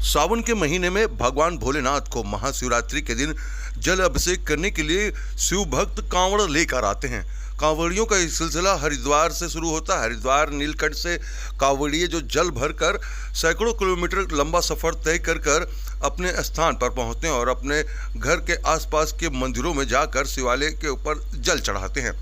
सावन के महीने में भगवान भोलेनाथ को महाशिवरात्रि के दिन जल अभिषेक करने के लिए शिव भक्त कांवड़ लेकर आते हैं। कांवड़ियों का ये सिलसिला हरिद्वार से शुरू होता है। हरिद्वार नीलकंठ से कांवड़िए जो जल भरकर सैकड़ों किलोमीटर लंबा सफर तय कर कर अपने स्थान पर पहुंचते हैं और अपने घर के आसपास के मंदिरों में जाकर शिवालय के ऊपर जल चढ़ाते हैं।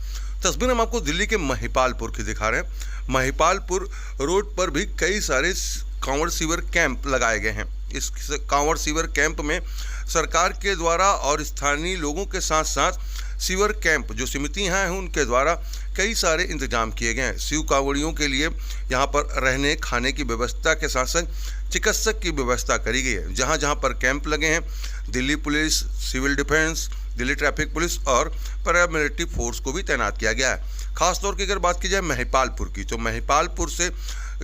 तस्वीर हम आपको दिल्ली के महिपालपुर की दिखा रहे हैं। महिपालपुर रोड पर भी कई सारे कांवड़ शिविर कैंप लगाए गए हैं। इस कांवड़ शिविर कैंप में सरकार के द्वारा और स्थानीय लोगों के साथ साथ शिविर कैंप जो समितियां हैं उनके द्वारा कई सारे इंतजाम किए गए हैं। शिव कांवड़ियों के लिए यहां पर रहने खाने की व्यवस्था के साथ साथ चिकित्सक की व्यवस्था करी गई है। जहां जहां पर कैंप लगे हैं Delhi police, civil defence, Delhi traffic police और पैरामिलिट्री फोर्स को भी तैनात किया गया है। खासतौर की अगर बात की जाए महिपालपुर की, तो महिपालपुर से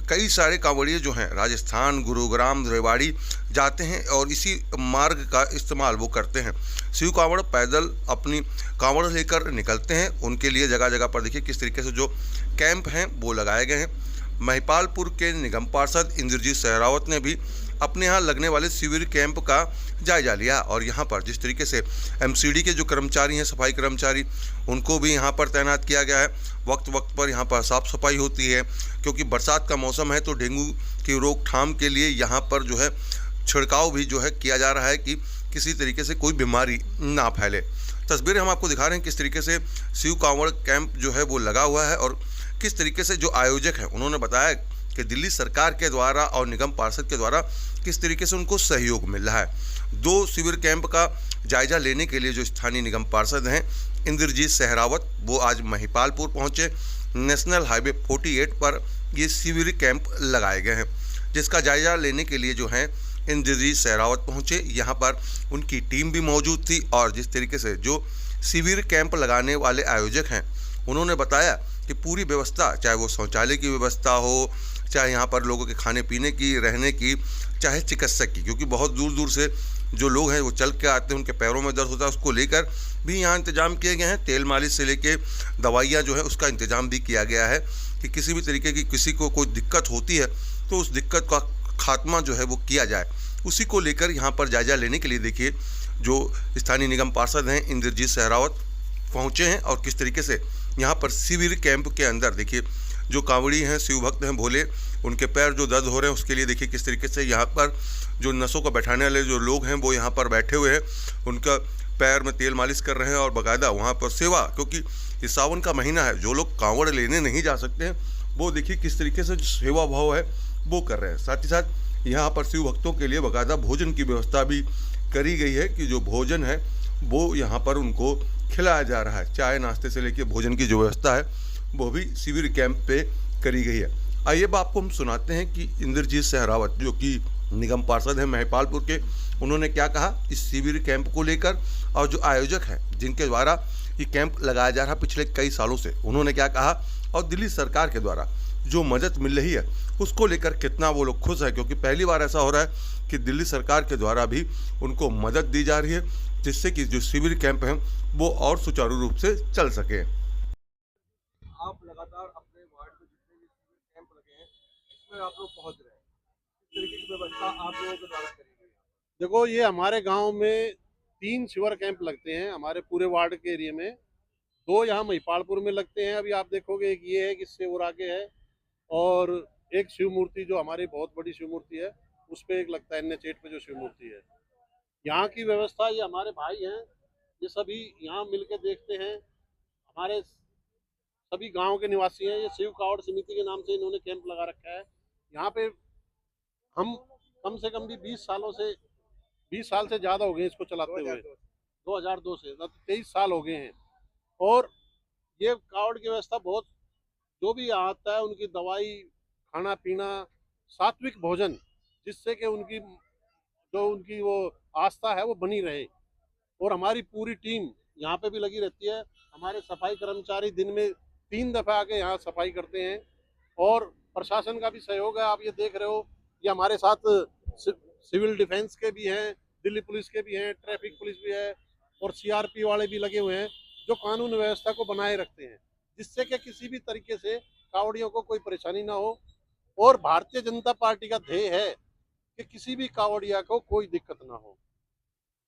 कई सारे कांवड़िए जो हैं राजस्थान, गुरुग्राम, रेवाड़ी जाते हैं और इसी मार्ग का इस्तेमाल वो करते हैं। शिव कांवड़ पैदल अपनी कांवड़ लेकर निकलते हैं। उनके लिए जगह जगह पर देखिए किस तरीके से जो कैंप हैं वो लगाए गए हैं। महिपालपुर के निगम पार्षद इंद्रजीत सहरावत ने भी अपने यहाँ लगने वाले शिविर कैंप का जायजा लिया और यहाँ पर जिस तरीके से एमसीडी के जो कर्मचारी हैं, सफाई कर्मचारी, उनको भी यहाँ पर तैनात किया गया है। वक्त वक्त पर यहाँ पर साफ़ सफाई होती है क्योंकि बरसात का मौसम है तो डेंगू की रोकथाम के लिए यहाँ पर जो है छिड़काव भी जो है किया जा रहा है कि किसी तरीके से कोई बीमारी ना फैले। तस्वीरें हम आपको दिखा रहे हैं किस तरीके से शिव कांवड़ कैंप जो है वो लगा हुआ है और किस तरीके से जो आयोजक हैं उन्होंने बताया कि दिल्ली सरकार के द्वारा और निगम पार्षद के द्वारा किस तरीके से उनको सहयोग मिल रहा है। दो शिविर कैंप का जायजा लेने के लिए जो स्थानीय निगम पार्षद हैं इंद्रजीत सहरावत, वो आज महिपालपुर पहुंचे। नेशनल हाईवे 48 पर ये शिविर कैंप लगाए गए हैं जिसका जायजा लेने के लिए जो है इंद्रजीत सहरावत पहुंचे। यहाँ पर उनकी टीम भी मौजूद थी और जिस तरीके से जो शिविर कैंप लगाने वाले आयोजक हैं उन्होंने बताया कि पूरी व्यवस्था, चाहे वो शौचालय की व्यवस्था हो, चाहे यहाँ पर लोगों के खाने पीने की, रहने की, चाहे चिकित्सक की, क्योंकि बहुत दूर दूर से जो लोग हैं वो चल के आते हैं, उनके पैरों में दर्द होता है, उसको लेकर भी यहाँ इंतजाम किए गए हैं। तेल मालिश से लेके दवाइयाँ जो है उसका इंतजाम भी किया गया है कि किसी भी तरीके की किसी को कोई दिक्कत होती है तो उस दिक्कत का खात्मा जो है वो किया जाए। उसी को लेकर यहाँ पर जायजा लेने के लिए देखिए जो स्थानीय निगम पार्षद हैं इंद्रजीत सहरावत पहुँचे हैं और किस तरीके से यहाँ पर शिविर कैंप के अंदर देखिए जो कांवड़ी हैं, शिव भक्त हैं भोले, उनके पैर जो दर्द हो रहे हैं उसके लिए देखिए किस तरीके से यहाँ पर जो नसों को बैठाने वाले जो लोग हैं वो यहाँ पर बैठे हुए हैं, उनका पैर में तेल मालिश कर रहे हैं और बाकायदा वहाँ पर सेवा, क्योंकि ये सावन का महीना है, जो लोग कांवड़ लेने नहीं जा सकते हैं वो देखिए किस तरीके से जो सेवा भाव है वो कर रहे हैं। साथ ही साथ यहाँ पर शिव भक्तों के लिए बाकायदा भोजन की व्यवस्था भी करी गई है कि जो भोजन है वो यहाँ पर उनको खिलाया जा रहा है। चाय नाश्ते से लेकर भोजन की जो व्यवस्था है वो भी शिविर कैंप पे करी गई है। आइए अब आपको हम सुनाते हैं कि इंद्रजीत सहरावत जो कि निगम पार्षद हैं महिपालपुर के, उन्होंने क्या कहा इस शिविर कैंप को लेकर और जो आयोजक हैं जिनके द्वारा ये कैंप लगाया जा रहा पिछले कई सालों से, उन्होंने क्या कहा और दिल्ली सरकार के द्वारा जो मदद मिल रही है उसको लेकर कितना वो लोग खुश है, क्योंकि पहली बार ऐसा हो रहा है कि दिल्ली सरकार के द्वारा भी उनको मदद दी जा रही है जिससे कि जो शिविर कैंप हैं वो और सुचारू रूप से चल सके। आप लगातार अपने वार्ड में जितने भी शिविर कैंप लगे हैं इसमें आप लोग पहुंच रहे हैं, इस तरीके की व्यवस्था आप लोगों के द्वारा करी गई है। देखो, ये हमारे गांव में 3 शिविर कैंप लगते हैं हमारे पूरे वार्ड के एरिया में। 2 यहाँ महिपालपुर में लगते हैं, अभी आप देखोगे एक ये है कि इससे और आगे है, और एक शिव मूर्ति जो हमारी बहुत बड़ी शिव मूर्ति है उस पर एक लगता है NH 8 पे जो शिव मूर्ति है। यहाँ की व्यवस्था, ये हमारे भाई हैं, ये सभी यहाँ मिल के देखते हैं। हमारे सभी गांव के निवासी हैं, ये शिव कांवड़ समिति के नाम से इन्होंने कैंप लगा रखा है। यहाँ पे हम कम से कम भी 20 साल से ज़्यादा हो गए इसको चलाते हुए। 2002 से 23 साल हो गए हैं। और ये कांवड़ की व्यवस्था बहुत, जो भी यहाँ आता है उनकी दवाई, खाना पीना, सात्विक भोजन, जिससे कि उनकी वो आस्था है वो बनी रहे। और हमारी पूरी टीम यहाँ पे भी लगी रहती है। हमारे सफाई कर्मचारी दिन में 3 दफ़ा आके यहाँ सफाई करते हैं और प्रशासन का भी सहयोग है। आप ये देख रहे हो, ये हमारे साथ सिविल डिफेंस के भी हैं, दिल्ली पुलिस के भी हैं, ट्रैफिक पुलिस भी है और CRP वाले भी लगे हुए हैं जो कानून व्यवस्था को बनाए रखते हैं, जिससे कि किसी भी तरीके से कांवड़ियों को कोई परेशानी ना हो। और भारतीय जनता पार्टी का ध्येय है कि किसी भी कांवड़िया को कोई दिक्कत ना हो।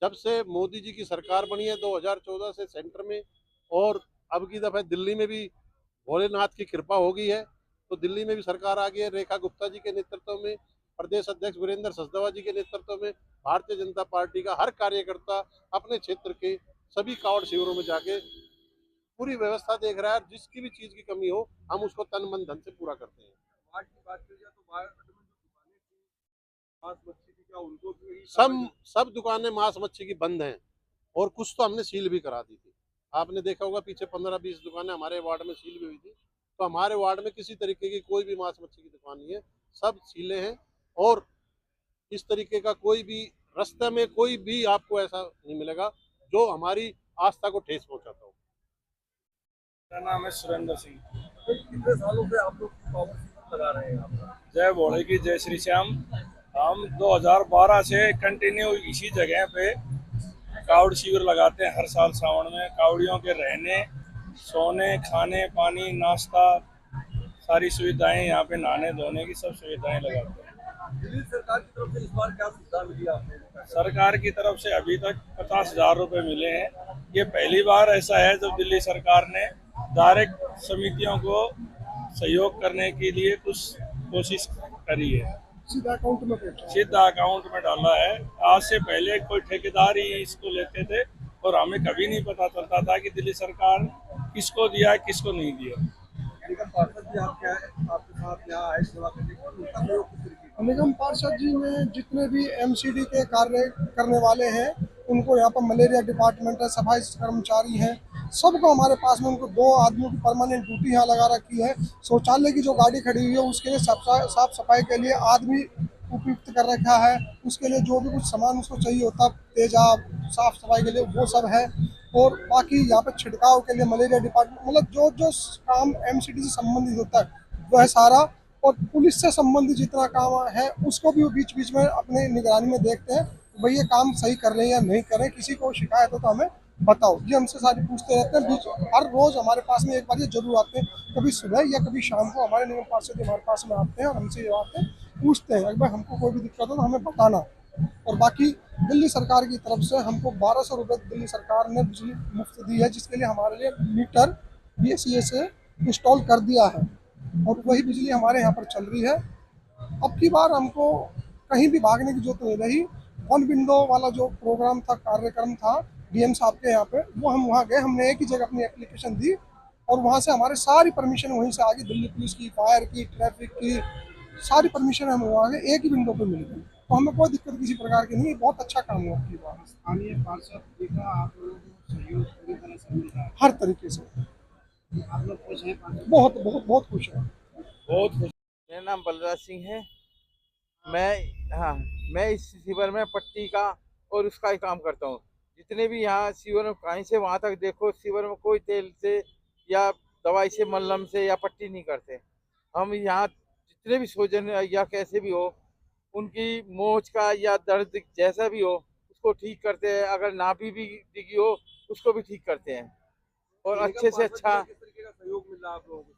जब से मोदी जी की सरकार बनी है 2014 से सेंटर में, और अब की दफे दिल्ली में भी भोलेनाथ की कृपा हो गई है, तो दिल्ली में भी सरकार आ गई है रेखा गुप्ता जी के नेतृत्व में, प्रदेश अध्यक्ष वीरेंद्र सचदेवा जी के नेतृत्व में। भारतीय जनता पार्टी का हर कार्यकर्ता अपने क्षेत्र के सभी कांवड़ शिविरों में जाके पूरी व्यवस्था देख रहा है। जिसकी भी चीज की कमी हो हम उसको तन मन धन से पूरा करते हैं। वार्ड की बात करी जाए तो वार्ड में जो दुकानें थी मांस मच्छी की, क्या उनको भी यही सब दुकानें मांस मच्छी की बंद हैं, और कुछ तो हमने सील भी करा दी थी। आपने देखा होगा पीछे 15-20 दुकानें हमारे वार्ड में सील भी हुई थी। तो हमारे वार्ड में किसी तरीके की कोई भी मांस मच्छी की दुकान नहीं है, सब सीले हैं। और इस तरीके का कोई भी रास्ते में कोई भी आपको ऐसा नहीं मिलेगा जो हमारी आस्था को ठेस पहुंचाता हो। मेरा नाम है सुरेंद्र सिंह। तो कितने सालों से आप लोग पावर शिविर लगा रहे हैं यहाँ पर? जय भोले की जय श्री श्याम। हम 2012 से कंटिन्यू इसी जगह पे कावड़ शिविर लगाते हैं हर साल सावन में। कावड़ियों के रहने, सोने, खाने, पानी, नाश्ता, सारी सुविधाएं यहाँ पे, नहाने धोने की सब सुविधाएं लगाते हैं। दिल्ली सरकार की तरफ से इस बार क्या सुविधा मिली आपको? सरकार की तरफ से अभी तक 50,000 रुपये मिले हैं। ये पहली बार ऐसा है जब दिल्ली सरकार ने डायरेक्ट समितियों को सहयोग करने के लिए कुछ कोशिश करी है। सीधा अकाउंट में सीधा अकाउंट में डाला है। आज से पहले कोई ठेकेदार ही इसको लेते थे और हमें कभी नहीं पता चलता था कि दिल्ली सरकार किसको दिया है किसको नहीं दिया। निगम पार्षद भी आपके साथ यहाँ आए सेवा करने के लिए, उनका सहयोग किस तरीके का? निगम पार्षद जी ने जितने भी एमसीडी के कार्य करने वाले हैं उनको, यहाँ पर मलेरिया डिपार्टमेंट है, सफाई कर्मचारी हैं, सबको हमारे पास में उनको 2 आदमियों की परमानेंट ड्यूटी यहाँ लगा रखी है। शौचालय की जो गाड़ी खड़ी हुई है उसके लिए साफ सफाई के लिए आदमी उपयुक्त कर रखा है। उसके लिए जो भी कुछ सामान उसको चाहिए होता, तेजाब, साफ सफाई के लिए वो सब है। और बाकी यहाँ पे छिड़काव के लिए मलेरिया डिपार्टमेंट, मतलब जो जो काम एमसीडी से संबंधित होता है वो है सारा। और पुलिस से संबंधित जितना काम है उसको भी वो बीच बीच में अपने निगरानी में देखते हैं भाई ये काम सही कर रहे हैं या नहीं कर रहे हैं। किसी को शिकायत हो तो हमें बताओ, ये हमसे सारी पूछते रहते हैं। बीच हर रोज हमारे पास में एक बार ये जरूर आते हैं, कभी सुबह या कभी शाम को हमारे निगम पार्षद हमारे पास में आते हैं और हमसे ये बातें पूछते हैं, भाई हमको कोई भी दिक्कत हो तो हमें बताना। और बाकी दिल्ली सरकार की तरफ से हमको 1200 रुपये दिल्ली सरकार ने बिजली मुफ्त दी है, जिसके लिए हमारे लिए मीटर BSEA से इंस्टॉल कर दिया है और वही बिजली हमारे यहाँ पर चल रही है। अब की बार हमको कहीं भी भागने की जरूरत नहीं रही। वन विंडो वाला जो प्रोग्राम था, कार्यक्रम था DM साहब के यहाँ पे, वो हम वहाँ गए, हमने एक ही जगह अपनी एप्लीकेशन दी और वहाँ से हमारे सारी परमिशन वहीं से आ गई। दिल्ली पुलिस की, फायर की, ट्रैफिक की सारी परमिशन हमें वहाँ से एक ही विंडो पे मिल गई, तो हमें कोई दिक्कत किसी प्रकार की नहीं। बहुत अच्छा काम हुआ आपकी बात। स्थानीय पार्षद जी का आप लोगों को सहयोग पूरी तरह से मिल रहा है, हर तरीके से आप लोग खुश हैं पार्षद? बहुत बहुत बहुत खुश है। बहुत खुश। मेरा नाम बलराज सिंह है। मैं इस शिविर में पट्टी का और उसका ही काम करता हूँ। जितने भी यहाँ शिविर में कहीं से वहाँ तक देखो, शिविर में कोई तेल से या दवाई से, मल्लम से या पट्टी नहीं करते। हम यहाँ जितने भी सूजन या कैसे भी हो, उनकी मोच का या दर्द जैसा भी हो उसको ठीक करते हैं। अगर नाभि भी डिगी हो उसको भी ठीक करते हैं और अच्छे से अच्छा, किस तरीके का सहयोग मिल रहा है आप लोगों को?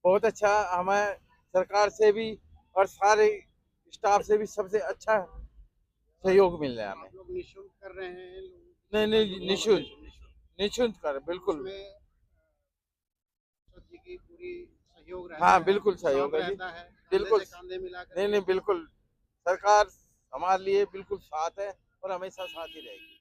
बहुत अच्छा हमें सरकार से भी और सारे स्टाफ से भी सबसे अच्छा सहयोग मिल रहा है हमें। आप लोग निःशुल्क कर रहे हैं नहीं, निःशुल्क कर, बिल्कुल। उसमें पार्षद जी की पूरी सहयोग रहता हाँ है, बिल्कुल सहयोग है जी, रहता है, बिल्कुल। कंधे से कंधे मिलाकर। नहीं बिल्कुल, सरकार हमारे लिए बिल्कुल साथ है और हमेशा साथ ही रहेगी।